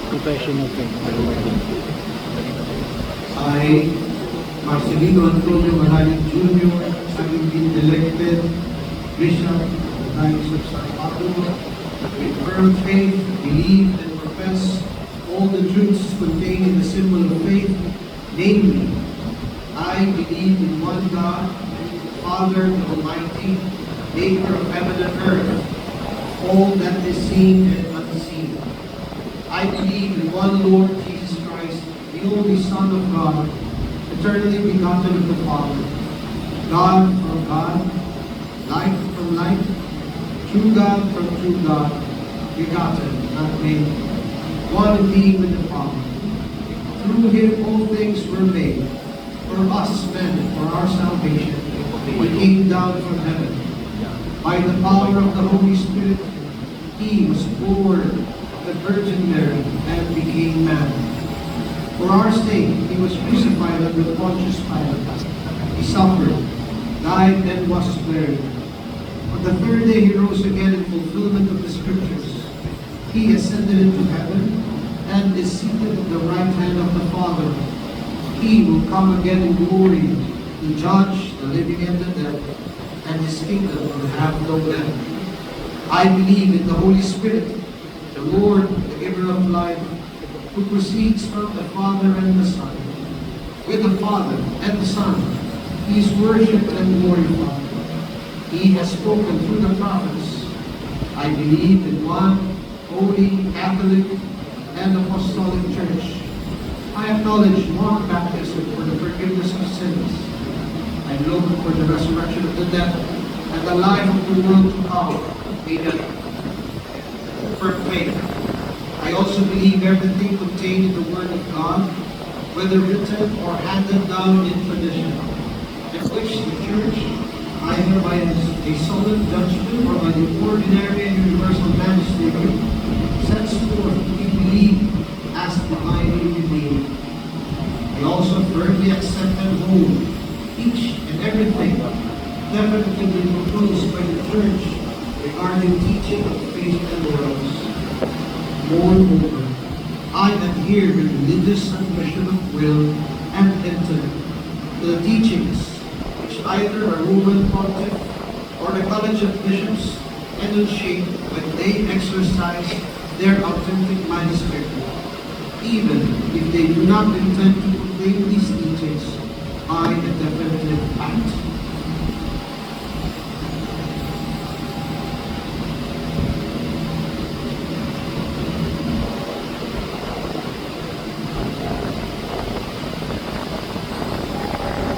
Profession of faith. I, Marcelino Antonio Mahalit Jr., having been elected Bishop of the Diocese of San Pablo, with firm faith, believe and profess all the truths contained in the symbol of faith, namely, I believe in one God, Father Almighty, maker of heaven and earth, all that is seen and unseen. I believe in one Lord Jesus Christ, the only Son of God, eternally begotten of the Father, God from God, light from light, true God from true God, begotten, not made, one being with the Father. Through him all things were made. For us men, for our salvation, he came down from heaven. By the power of the Holy Spirit, he was born of the Virgin Mary and became man. For our sake, he was crucified under Pontius Pilate. He suffered, died, and was buried. On the third day he rose again in fulfillment of the Scriptures. He ascended into heaven and is seated at the right hand of the Father. He will come again in glory to judge the living and the dead, and his kingdom will have no end. I believe in the Holy Spirit, the Lord, the giver of life, who proceeds from the Father and the Son. With the Father and the Son, he is worshipped and glorified. He has spoken through the prophets. I believe in one holy, Catholic, and Apostolic Church. I acknowledge one baptism for the forgiveness of sins. I look for the resurrection of the dead and the life of the world to come. Amen. For faith, I also believe everything contained in the Word of God, whether written or handed down in tradition, in which the Church, either by a solemn judgment or by the ordinary and universal magisterium, sets forth to be believed as divinely revealed. I also firmly accept and hold each and everything definitively proposed by the Church regarding teaching of faith and morals. Moreover, I adhere with religious submission of will and intellect to the teachings which either a Roman Pontiff or the College of Bishops enunciate when they exercise their authentic magisterium, even if they do not intend to proclaim these teachings by a definitive act.